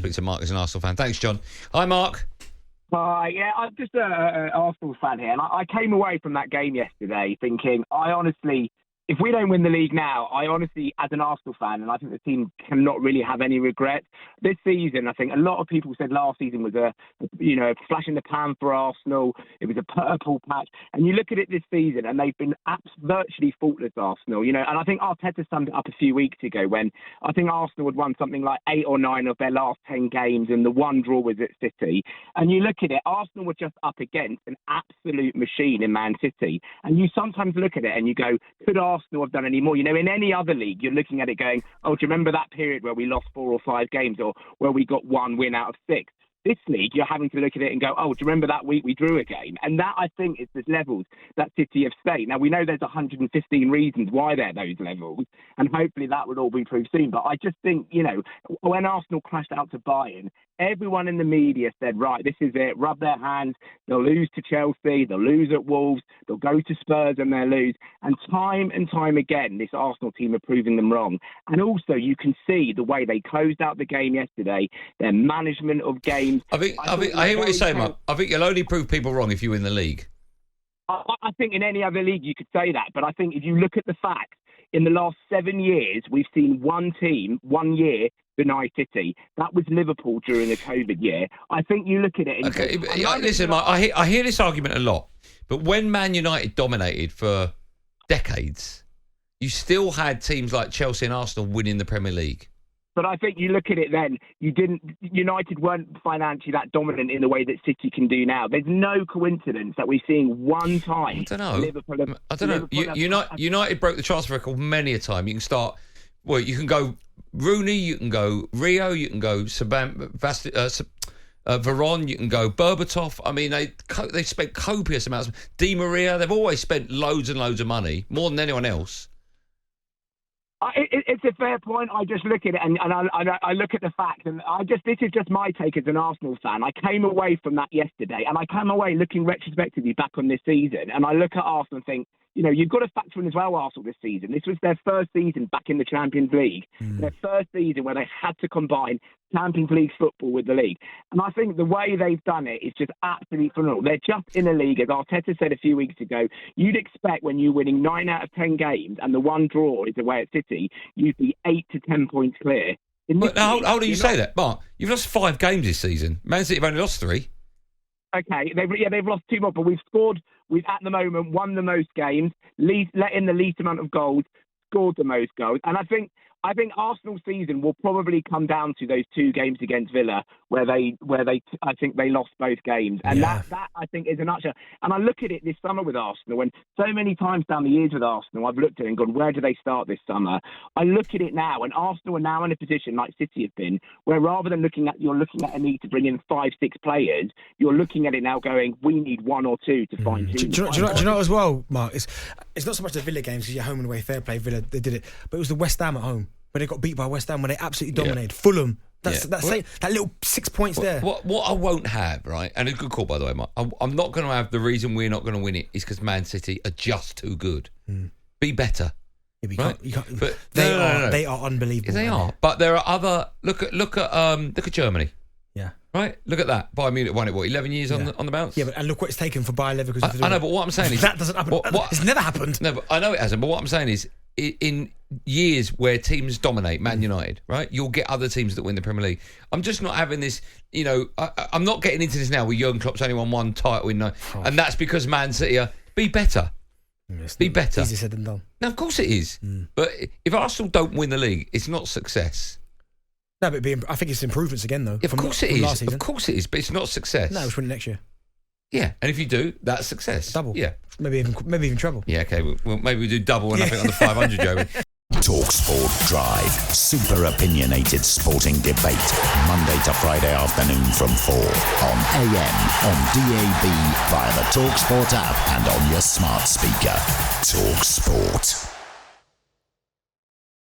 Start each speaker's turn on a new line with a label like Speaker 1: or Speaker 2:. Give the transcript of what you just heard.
Speaker 1: Speak to Mark as an Arsenal fan. Thanks, John. Hi, Mark.
Speaker 2: Yeah, I'm just an Arsenal fan here, and I came away from that game yesterday thinking, if we don't win the league now, I honestly, as an Arsenal fan, and I think the team cannot really have any regrets. This season, I think a lot of people said last season was a flash in the pan for Arsenal. It was a purple patch. And you look at it this season, and they've been virtually faultless, Arsenal. And I think Arteta summed it up a few weeks ago when I think Arsenal had won something like 8 or 9 of their last 10 games, and the one draw was at City. And you look at it, Arsenal were just up against an absolute machine in Man City. And you sometimes look at it and you go, could Arsenal have done any more? In any other league, you're looking at it going, oh, do you remember that period where we lost 4 or 5 games, or where we got 1 win out of 6? This league, you're having to look at it and go, oh, do you remember that week we drew a game? And that, I think, is the levels that City have stayed. Now, we know there's 115 reasons why they're those levels, and hopefully that will all be proved soon. But I just think, when Arsenal crashed out to Bayern, everyone in the media said, right, this is it, rub their hands, they'll lose to Chelsea, they'll lose at Wolves, they'll go to Spurs and they'll lose. And time again, this Arsenal team are proving them wrong. And also, you can see the way they closed out the game yesterday, their management of games.
Speaker 1: I hear what you're saying, Mark. I think you'll only prove people wrong if you win the league.
Speaker 2: I think in any other league you could say that, but I think if you look at the facts, in the last 7 years, we've seen one team, 1 year, deny City. That was Liverpool during the COVID year. I think you look at it... And
Speaker 1: listen, Mark, I hear this argument a lot, but when Man United dominated for decades, you still had teams like Chelsea and Arsenal winning the Premier League.
Speaker 2: But I think you look at it then, United weren't financially that dominant in the way that City can do now. There's no coincidence that we've seen one time.
Speaker 1: I don't know. United broke the transfer record many a time. You can start, you can go Rooney, you can go Rio, you can go Veron, you can go Berbatov. I mean, they spent copious amounts. Di Maria, they've always spent loads and loads of money, more than anyone else.
Speaker 2: It's a fair point. I just look at it and I look at the facts, and this is just my take as an Arsenal fan. I came away from that yesterday, and I came away looking retrospectively back on this season, and I look at Arsenal and think, you've got to factor in as well, Arsenal this season. This was their first season back in the Champions League, their first season where they had to combine Champions League football with the league. And I think the way they've done it is just absolutely phenomenal. They're just in a league, as Arteta said a few weeks ago, you'd expect when you're winning 9 out of 10 games and the one draw is away at City, you'd be 8 to 10 points clear.
Speaker 1: How do you say that, Mark? You've lost 5 games this season. Man City have only lost 3.
Speaker 2: Okay, they've lost 2 more, but we've at the moment won the most games, let in the least amount of goals, scored the most goals. And I think Arsenal's season will probably come down to those 2 games against Villa where they I think they lost both games. And that I think is a nutshell. And I look at it this summer with Arsenal, and so many times down the years with Arsenal, I've looked at it and gone, where do they start this summer? I look at it now, and Arsenal are now in a position like City have been, where rather than you're looking at a need to bring in 5-6 players, you're looking at it now going, we need 1 or 2 to find 2.
Speaker 3: Do you know as well, Mark? It's not so much the Villa games because you're home and away, fair play. Villa, they did it, but it was the West Ham at home where they got beat by West Ham, when they absolutely dominated. Fulham. That little 6 points there.
Speaker 1: What I won't have, right, and a good call, by the way, Mark, I'm not going to have the reason we're not going to win it is because Man City are just too good. Be better.
Speaker 3: Yeah, but you can't, but they are unbelievable.
Speaker 1: Yeah, they are. But there are other... Look at Germany.
Speaker 3: Yeah.
Speaker 1: Right? Look at that. Bayern Munich won it, 11 years on the bounce?
Speaker 3: Yeah, and look what it's taken for Bayer Leverkusen to do.
Speaker 1: I know, but what I'm saying is...
Speaker 3: That doesn't happen. It's never happened.
Speaker 1: No, but I know it hasn't, but what I'm saying is, in years where teams dominate, Man United, right, you'll get other teams that win the Premier League. I'm just not having this, I'm not getting into this now where Jurgen Klopp's only won 1 title and that's because Man City are... Be better. Be better.
Speaker 3: Easier said than done.
Speaker 1: No, of course it is. But if Arsenal don't win the league, it's not success.
Speaker 3: No, but I think it's improvements again, though.
Speaker 1: Yeah, of course it is. Of course it is, but it's not success.
Speaker 3: No, we'll win it next year.
Speaker 1: Yeah, and if you do, that's success.
Speaker 3: Double.
Speaker 1: Yeah.
Speaker 3: Maybe even treble.
Speaker 1: Yeah, okay. Well, maybe we do double and I think on the 500, Joey.
Speaker 4: talkSPORT Drive. Super opinionated sporting debate. Monday to Friday afternoon from 4 on AM, on DAB, via the talkSPORT app and on your smart speaker. talkSPORT.